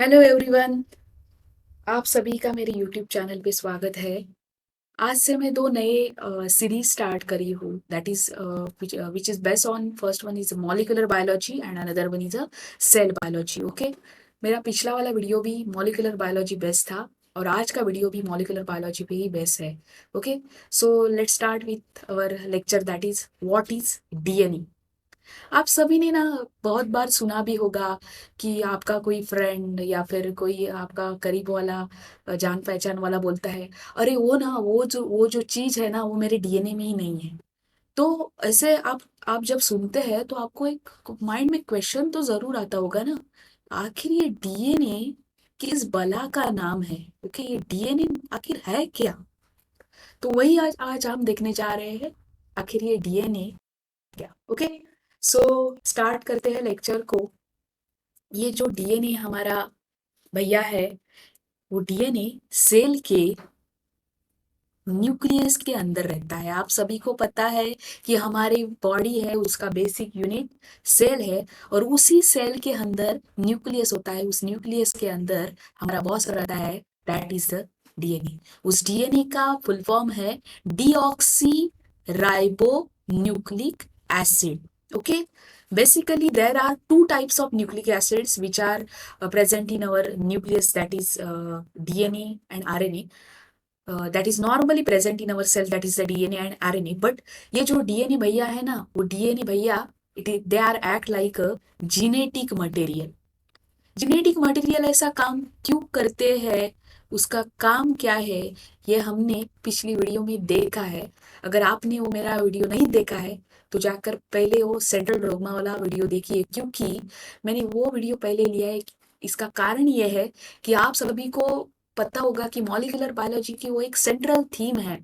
Hello everyone. आप सभी का मेरे यूट्यूब चैनल पे स्वागत है। आज से मैं दो नए सीरीज स्टार्ट करी हूँ that is which is based on first one is molecular biology and another one is a cell biology. Okay, मेरा पिछला वाला वीडियो भी मॉलिक्यूलर बायोलॉजी बेस्ड था और आज का वीडियो भी मॉलिक्यूलर बायोलॉजी पे ही बेस्ड है। Okay, so let's start with our lecture that is what is DNA. आप सभी ने ना बहुत बार सुना भी होगा कि आपका कोई फ्रेंड या फिर कोई आपका करीब वाला जान पहचान वाला बोलता है, अरे वो ना वो जो चीज है ना वो मेरे डीएनए में ही नहीं है। तो ऐसे आप जब सुनते हैं तो आपको एक माइंड में क्वेश्चन तो जरूर आता होगा ना, आखिर ये डीएनए किस बला का नाम है। ओके, ये डीएनए आखिर है क्या? तो वही आज आज हम देखने जा रहे हैं, आखिर ये डीएनए क्या। ओके, सो स्टार्ट करते हैं लेक्चर को। ये जो डीएनए हमारा भैया है, वो डीएनए सेल के न्यूक्लियस के अंदर रहता है। आप सभी को पता है कि हमारी बॉडी है उसका बेसिक यूनिट सेल है, और उसी सेल के अंदर न्यूक्लियस होता है। उस न्यूक्लियस के अंदर हमारा बॉस रहता है, दैट इज द डीएनए। उस डीएनए का फुल फॉर्म है deoxy ribo nucleic acid. Okay, basically there are two types of nucleic acids which are present in our nucleus, that is DNA and RNA, that is normally present in our cell, that is the DNA and RNA. but ये जो DNA भैया है ना, वो DNA भैया they are act like a genetic material. Genetic material ऐसा काम क्यों करते हैं, उसका काम क्या है, ये हमने पिछली वीडियो में देखा है। अगर आपने वो मेरा वीडियो नहीं देखा है तो जाकर पहले वो सेंट्रल डोग्मा वाला वीडियो देखिए, क्योंकि मैंने वो वीडियो पहले लिया है। इसका कारण ये है कि आप सभी को पता होगा कि मॉलिक्यूलर बायोलॉजी की वो एक सेंट्रल थीम है,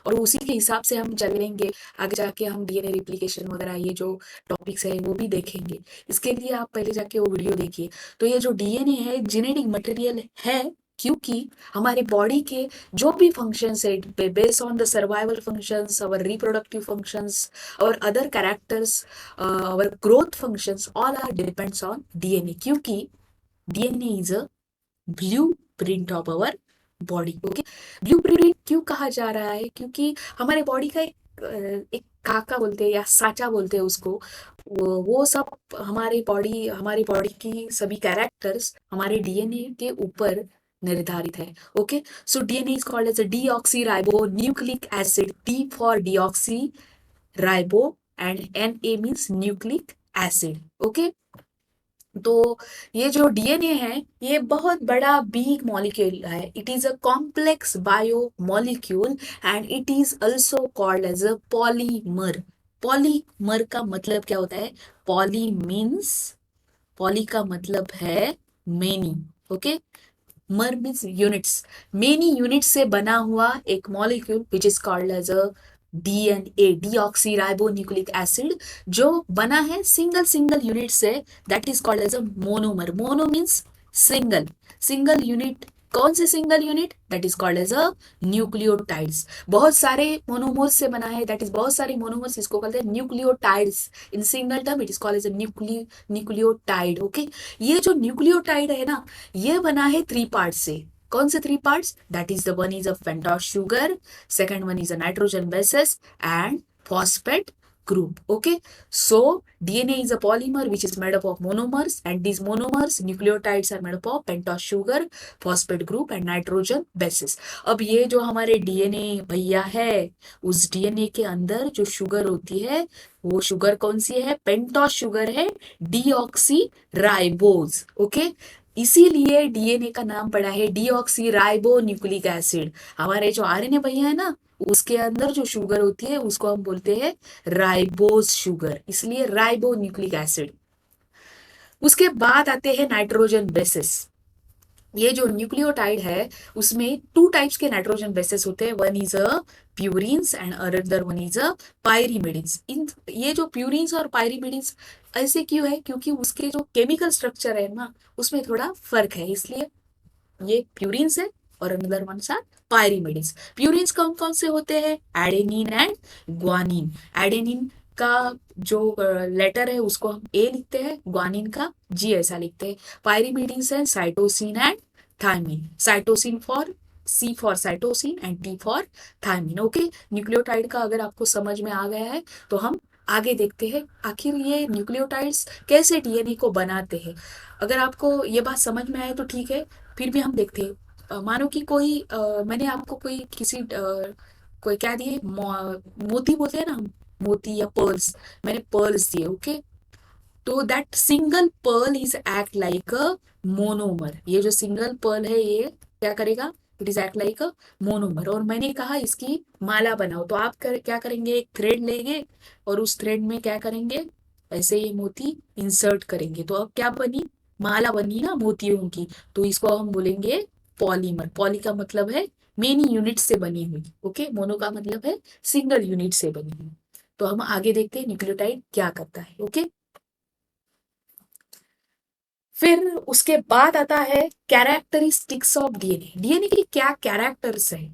और उसी के हिसाब से हम चलेंगे। आगे जाके हम डीएनए रिप्लिकेशन वगैरह ये जो टॉपिक्स है वो भी देखेंगे। इसके लिए आप पहले जाके वो वीडियो देखिए। तो ये जो डीएनए है जेनेटिक मटेरियल है, क्योंकि हमारे बॉडी के जो भी फंक्शंस है based on the survival functions, our reproductive functions और other characters, our growth functions, all are depends on DNA, क्योंकि DNA is a blueprint of our body. Okay, blueprint क्यों कहा जा रहा है? क्योंकि हमारे बॉडी का एक काका बोलते हैं या साचा बोलते हैं उसको। वो सब हमारी बॉडी की सभी कैरेक्टर्स हमारे डीएनए के ऊपर निर्धारित है। Okay, so DNA is called as a deoxyribonucleic acid, D for deoxy ribo and N A means nucleic acid. Okay, तो ये जो डीएनए है ये बहुत बड़ा बिग मॉलिक्यूल है। It is a complex biomolecule and it is also called as a polymer. Polymer का मतलब क्या होता है? पॉली मीन्स, पॉली का मतलब है many. Okay, mer means units, many unit से बना हुआ एक molecule which is called as a DNA, deoxyribonucleic acid, जो बना है सिंगल सिंगल यूनिट से, that is called as a monomer. Mono means single, single unit. कौन से single unit? That is called as a nucleotides. बहुत सारे monomers से बना है, दैट इज बहुत सारे मोनोमर्स, इसको कहते हैं nucleotides. In single term it is called as a nucleotide. Okay, ये जो न्यूक्लियोटाइड है ना, ये बना है थ्री पार्ट से। कौन से three parts? That is the one is a pentose sugar, second one is a nitrogen bases and phosphate group. Okay, so DNA is a polymer which is made up of monomers, and these monomers nucleotides are made up of pentose sugar, phosphate group and nitrogen bases. अब ये जो हमारे DNA भैया है, उस DNA के अंदर जो शुगर होती है, वो शुगर कौन सी है? पेंटोस शुगर है, डीऑक्सी राइबोज। ओके, इसीलिए डीएनए का नाम पड़ा है डीऑक्सी राइबो न्यूक्लिक एसिड। हमारे जो आरएनए भैया है ना, उसके अंदर जो शुगर होती है उसको हम बोलते हैं राइबोज शुगर, इसलिए राइबो न्यूक्लिक एसिड। उसके बाद आते हैं नाइट्रोजन बेसिस। ये जो न्यूक्लियोटाइड है उसमें टू टाइप्स के नाइट्रोजन बेसेस होते हैं, one is a purines and other one is a pyrimidines. इन ये जो प्यूरिन्स और पायरिमिडिन्स ऐसे क्यों है? क्योंकि उसके जो केमिकल स्ट्रक्चर है ना उसमें थोड़ा फर्क है, इसलिए ये प्यूरिन्स है और another one are pyrimidines. Purines कौन कौन से होते हैं? Adenine and guanine. एडेनिन का जो लेटर है उसको हम ए लिखते हैं, ग्वानिन का जी ऐसा लिखते हैं। पायरीमिडीन्स है cytosine and thymine, cytosine for C for cytosine and T for thymine. Okay, nucleotide का अगर आपको समझ में आ गया है तो हम आगे देखते हैं आखिर ये न्यूक्लियोटाइड्स कैसे डीएनए को बनाते हैं। अगर आपको ये बात समझ में आए तो ठीक है, फिर भी हम देखते हैं। मानो कि कोई मैंने आपको कोई किसी कोई क्या दिए, मोती बोलते हैं ना हम, मोती या पर्ल्स, मैंने पर्ल्स दिए। ओके, तो that single pearl is act like a monomer. ये जो सिंगल पर्ल है ये क्या करेगा, it is act like a monomer. और मैंने कहा इसकी माला बनाओ, तो आप क्या करेंगे, एक थ्रेड लेंगे और उस थ्रेड में क्या करेंगे, ऐसे ये मोती इंसर्ट करेंगे, तो अब क्या बनी, माला बनी ना मोतियों की। तो इसको हम बोलेंगे पॉलीमर। पॉली का मतलब है मेनी यूनिट से बनी हुई। ओके, मोनो का मतलब है सिंगल यूनिट से बनी हुई। तो हम आगे देखते हैं न्यूक्लियोटाइड क्या करता है। ओके, फिर उसके बाद आता है कैरेक्टरिस्टिक्स ऑफ डीएनए। डीएनए की क्या कैरेक्टर्स है,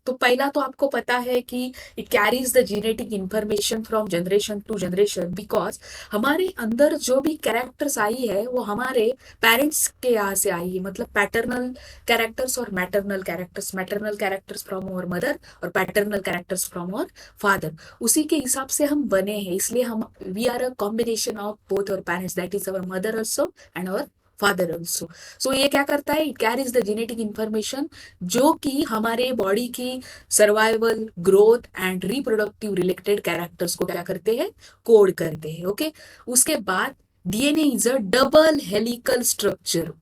तो पहला तो आपको पता है कि it carries the genetic information from generation to generation, because हमारे अंदर जो भी कैरेक्टर्स आई है वो हमारे पेरेंट्स के यहाँ से आई है, मतलब पैटर्नल कैरेक्टर्स और maternal characters, maternal characters from our mother और paternal characters from our father. उसी के हिसाब से हम बने हैं, इसलिए हम we are a combination of both our parents, that is our mother also and our father also. So ये क्या करता है, it carries the genetic information जो कि हमारे बॉडी की survival, growth and reproductive related characters को क्या करते हैं, कोड करते हैं। ओके, उसके बाद DNA is a double helical structure.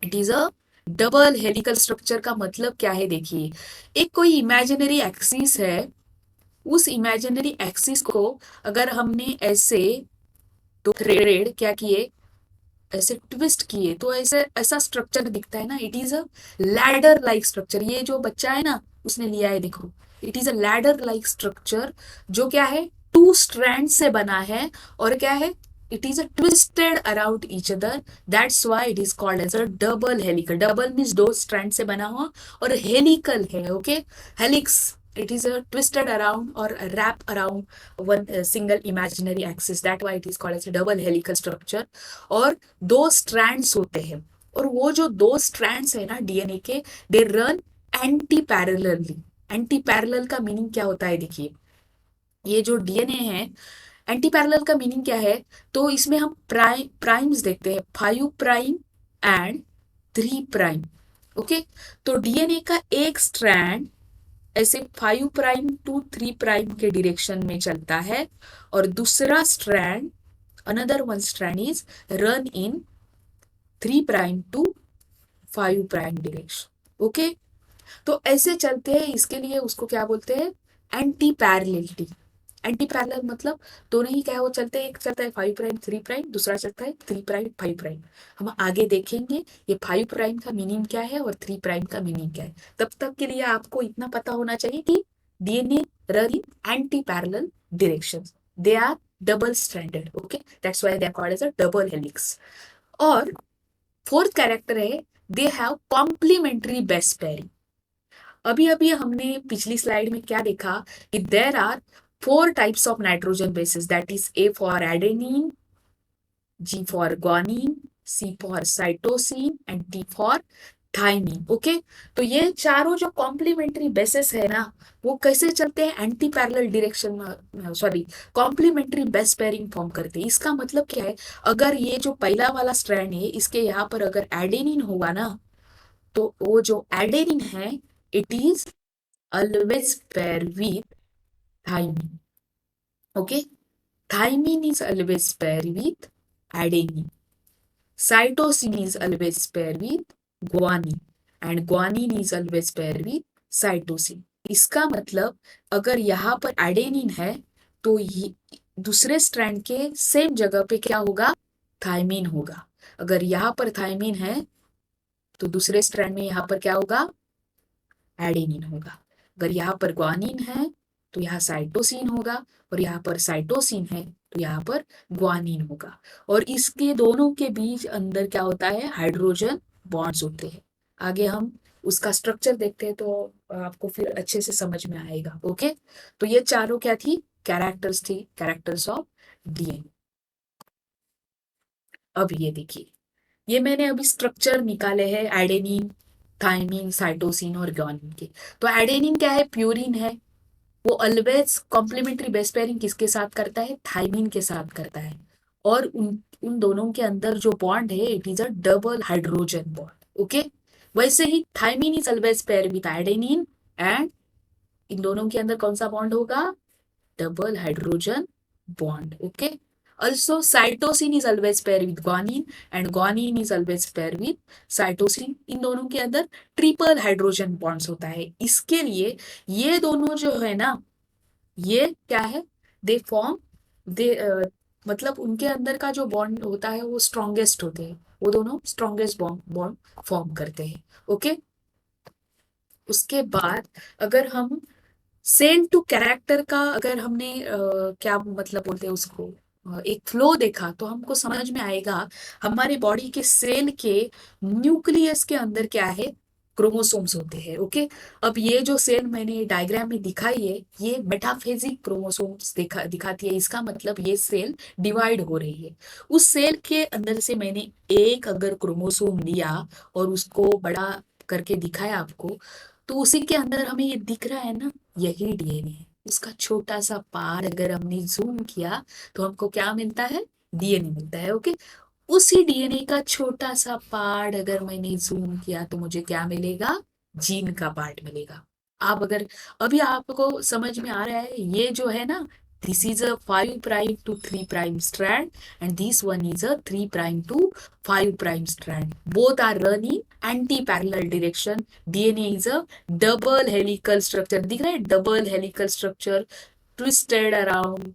It is a double helical structure का मतलब क्या है, देखिए एक कोई इमेजिनरी एक्सिस है, उस इमेजिनरी एक्सिस को अगर हमने ऐसे दो थ्रेड क्या किए, ऐसे ट्विस्ट किए, तो ऐसे ऐसा स्ट्रक्चर दिखता है ना, it is a ladder like structure. ये जो बच्चा है ना उसने लिया है, देखो it is a ladder like structure, जो क्या है, टू स्ट्रैंड से बना है और क्या है, it is a twisted around each other, that's why it is called as a double helical. Double means दो स्ट्रैंड से बना हुआ, और हेलिकल है। Okay, helix, it is a twisted around or a wrap around one single imaginary axis, that why it is called as a double helical structure। और दो strands होते हैं, और वो जो दो स्ट्रैंड्स है ना डीएनए के, they run anti parallelly. Anti parallel का मीनिंग क्या होता है, देखिए ये जो डीएनए है, एंटी पैरेलल का मीनिंग क्या है, तो इसमें हम प्राइम्स देखते हैं, 5 प्राइम एंड 3 प्राइम। ओके, तो डीएनए का एक स्ट्रैंड ऐसे 5 प्राइम टू 3 प्राइम के डिरेक्शन में चलता है, और दूसरा strand, another one strand is run in 3 prime to 5 prime direction. Okay, तो ऐसे चलते हैं, इसके लिए उसको क्या बोलते हैं, एंटी पैरेललिटी। एंटी पैरेलल मतलब दोनों ही क्या है, वो चलते हैं, एक चलता है 5 प्राइम 3 प्राइम, दूसरा चलता है 3 प्राइम 5 प्राइम। हम आगे देखेंगे ये 5 प्राइम का मीनिंग क्या है और 3 प्राइम का मीनिंग क्या है। तब तक के लिए आपको इतना पता होना चाहिए कि DNA run in antiparallel direction, they are double stranded. Okay, that's why they are called as a double helix. और फोर्थ कैरेक्टर है, they have complementary base pairing. अभी अभी हमने पिछली स्लाइड में क्या देखा कि there are 4 types of nitrogen bases, that is A for adenine, G for guanine, C for cytosine and T for thymine. Okay, तो ये चारों जो कॉम्प्लीमेंट्री बेसिस है ना, वो कैसे चलते हैं, एंटी पैरेलल डिरेक्शन में, sorry complementary base pairing form करते हैं। इसका मतलब क्या है, अगर ये जो पहला वाला स्ट्रैंड है इसके यहाँ पर अगर एडेनिन होगा ना, तो वो जो एडेनिन है, it is always pair with thymine. Okay, thymine is always pair with adenine. Cytosine is always pair with guanine, and guanine is always pair with cytosine। इसका मतलब अगर यहाँ पर एडेनिन है तो ये दूसरे स्ट्रैंड के सेम जगह पे क्या होगा, थाइमीन होगा। अगर यहाँ पर थाइमीन है तो दूसरे स्ट्रैंड में यहाँ पर क्या होगा, एडेनिन होगा। अगर यहाँ पर ग्वानिन है तो यहाँ साइटोसिन होगा, और यहाँ पर साइटोसिन है तो यहाँ पर ग्वानिन होगा। और इसके दोनों के बीच अंदर क्या होता है, हाइड्रोजन बॉन्ड्स होते हैं। आगे हम उसका स्ट्रक्चर देखते हैं तो आपको फिर अच्छे से समझ में आएगा। ओके, तो ये चारों क्या थी, कैरेक्टर्स थी, कैरेक्टर्स ऑफ डीएनए। अब ये देखिए, ये मैंने अभी स्ट्रक्चर निकाले हैं एडेनिन, थाइमिन, साइटोसिन और ग्वानिन के। तो एडेनिन क्या है? प्यूरिन है। वो ऑलवेज कॉम्प्लीमेंट्री बेस पेयरिंग किसके साथ करता है? थाइमिन के साथ करता है। और उन उन दोनों के अंदर जो बॉन्ड है, it is a double hydrogen bond. Okay, वैसे ही thymine is always pair with adenine, and इन दोनों के अंदर कौन सा बॉन्ड होगा? Double hydrogen bond. Okay, also cytosine is always pair with guanine and guanine is always pair with cytosine. इन दोनों के अंदर ट्रिपल हाइड्रोजन बॉन्ड्स होता है। इसके लिए ये दोनों जो है ना, ये क्या है? दे फॉर्म, दे मतलब उनके अंदर का जो बॉन्ड होता है वो स्ट्रॉन्गेस्ट होते हैं। वो दोनों स्ट्रॉन्गेस्ट बॉन्ड बॉन्ड फॉर्म करते हैं। ओके, उसके बाद अगर हम सेल टू कैरेक्टर का, अगर हमने क्या मतलब बोलते हैं उसको, एक फ्लो देखा, तो हमको समझ में आएगा हमारे बॉडी के सेल के न्यूक्लियस के अंदर क्या है? क्रोमोसोम्स होते हैं। ओके, अब ये जो सेल मैंने डायग्राम में दिखाई है, ये मेटाफेजिक क्रोमोसोम्स दिखाती है। इसका मतलब ये सेल डिवाइड हो रही है। उस सेल के अंदर से मैंने एक अगर क्रोमोसोम लिया और उसको बड़ा करके दिखाया आपको, तो उसी के अंदर हमें ये दिख रहा है ना, यही डीएनए है। उसका छोटा सा पार्ट अगर हमने जूम किया तो हमको क्या मिलता है? डीएनए मिलता है। ओके, उसी डीएनए का छोटा सा पार्ट अगर मैंने जूम किया तो मुझे क्या मिलेगा? जीन का पार्ट मिलेगा। आप अगर अभी आपको समझ में आ रहा है, ये जो है ना, this is a 5 prime to 3 prime strand and this one is a 3 prime to 5 prime strand, both are run in antiparallel direction. DNA is a double helical structure, दिख रहा है? Double helical structure twisted around.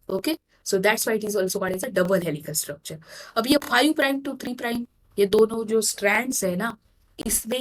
Okay, so that's why it is also called as a double helical structure. अब ये 5 prime to 3 prime, ये दोनों जो strands है ना, इसमें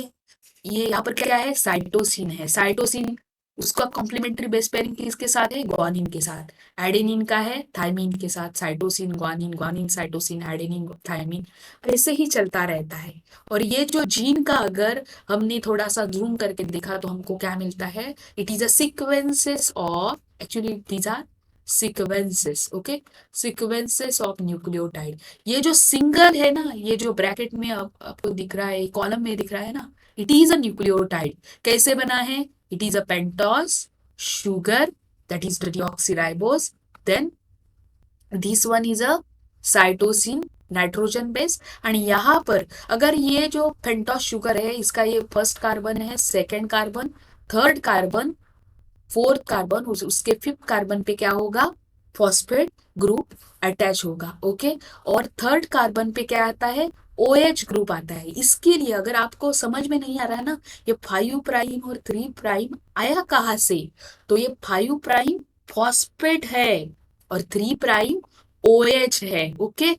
ये यहाँ पर क्या है? साइटोसिन है। साइटोसिन, उसका कॉम्प्लीमेंट्री बेस पेयरिंग किसके साथ है? ग्वानिन के साथ। एडेनिन का है थाइमिन के साथ। Cytosine guanine, guanine cytosine, adenine thymine, ऐसे ही चलता रहता है। और ये जो जीन का अगर हमने थोड़ा सा जूम करके देखा तो हमको क्या मिलता है? It is a sequences of, actually these are sequences. Okay, sequences of nucleotide. ये जो सिंगल है ना, ये जो ब्रैकेट में आपको दिख रहा है, कॉलम में दिख रहा है ना, इट इज अ न्यूक्लियोटाइड। कैसे बना है? It is a pentose sugar, that is deoxyribose, then this one is a cytosine nitrogen base. And यहाँ पर अगर ये जो पेंटोस शुगर है, इसका ये फर्स्ट कार्बन है, second carbon, third carbon, fourth carbon, उसके फिफ्थ कार्बन पे क्या होगा? फॉस्फेट ग्रुप अटैच होगा। ओके, और थर्ड कार्बन पे क्या आता है? OH ग्रुप आता है। इसके लिए अगर आपको समझ में नहीं आ रहा है ना, ये 5 प्राइम और 3 प्राइम आया कहाँ से, तो ये 5 प्राइम फॉस्फेट है और 3 प्राइम OH है। ओके,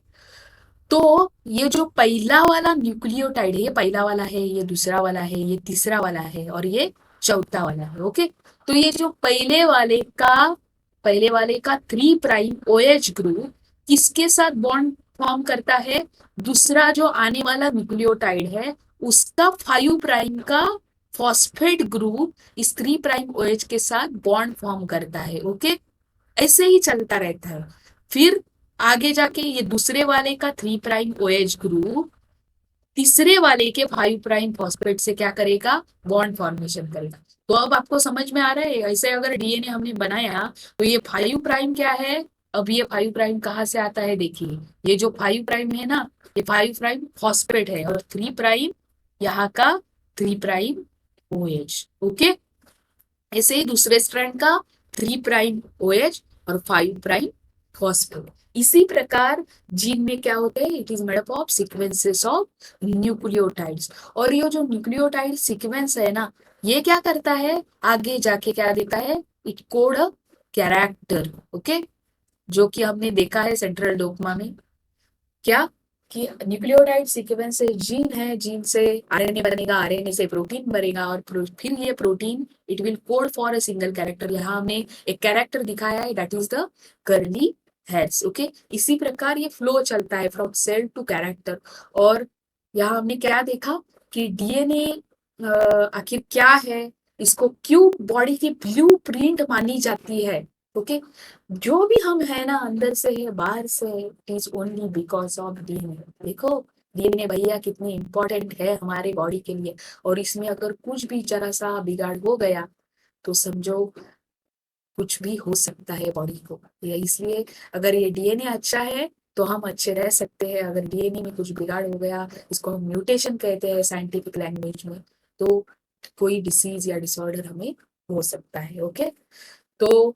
तो ये जो पहला वाला न्यूक्लियोटाइड है, ये पहला वाला है, ये दूसरा वाला है, ये तीसरा वाला है और ये चौथा वाला है। ओके, तो ये जो पहले वाले का 3 प्राइम OH ग्रुप किसके साथ बॉन्ड फॉर्म करता है? दूसरा जो आने वाला न्यूक्लियोटाइड है, उसका 5 प्राइम का फॉस्फेट ग्रुप इस 3 प्राइम OH के साथ बॉन्ड फॉर्म करता है। ओके, ऐसे ही चलता रहता है। फिर आगे जाके ये दूसरे वाले का 3 प्राइम OH ग्रुप तीसरे वाले के 5 प्राइम फॉस्फेट से क्या करेगा? बॉन्ड फॉर्मेशन करेगा। तो अब आपको समझ में आ रहा है, ऐसे अगर डीएनए हमने बनाया तो ये 5 प्राइम क्या है? अब ये 5 प्राइम कहाँ से आता है? देखिए, ये जो 5 प्राइम है ना, ये 5 प्राइम फॉस्फेट है और 3 प्राइम यहाँ का 3 प्राइम OH। ओके, ऐसे ही दूसरे स्ट्रैंड का 3 प्राइम OH और 5 प्राइम फॉस्फेट। इसी प्रकार जीन में क्या होते हैं? It is made up of sequences of nucleotides. और ये जो न्यूक्लियोटाइड सीक्वेंस है ना, ये क्या करता है? आगे जाके क्या देता है? It code a character. Okay, जो कि हमने देखा है सेंट्रल डोग्मा में, क्या कि न्यूक्लियोटाइड सीक्वेंस से जीन है, जीन से आरएनए बनेगा, आरएनए से प्रोटीन बनेगा और फिर ये protein it will code for a single character. यहाँ हमने एक कैरेक्टर दिखाया है, that is the curly hairs. Okay, इसी प्रकार ये फ्लो चलता है फ्रॉम सेल टू कैरेक्टर। और यहाँ हमने क्या देखा कि डीएनए आखिर क्या है, इसको क्यों बॉडी की ब्लूप्रिंट मानी जाती है, ओके, जो भी हम है ना अंदर से है बाहर से है, it is only because of DNA. देखो डीएनए भैया कितनी इंपॉर्टेंट है हमारे बॉडी के लिए, और इसमें अगर कुछ भी जरा सा बिगाड़ हो गया तो समझो कुछ भी हो सकता है बॉडी को। ये इसलिए अगर ये डीएनए अच्छा है तो हम अच्छे रह सकते हैं, अगर डीएनए में कुछ बिगाड़ हो गया, इसको हम म्यूटेशन कहते हैं साइंटिफिक लैंग्वेज में, तो कोई डिसीज या डिसऑर्डर हमें हो सकता है। ओके, तो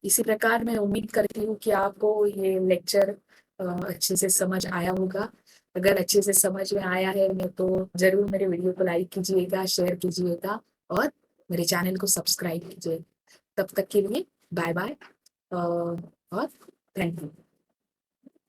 इसी प्रकार मैं उम्मीद करती हूँ कि आपको ये लेक्चर अच्छे से समझ आया होगा। अगर अच्छे से समझ में आया है मैं तो जरूर मेरे वीडियो को लाइक कीजिएगा, शेयर कीजिएगा और मेरे चैनल को सब्सक्राइब कीजिए। तब तक के लिए बाय बाय और थैंक यू।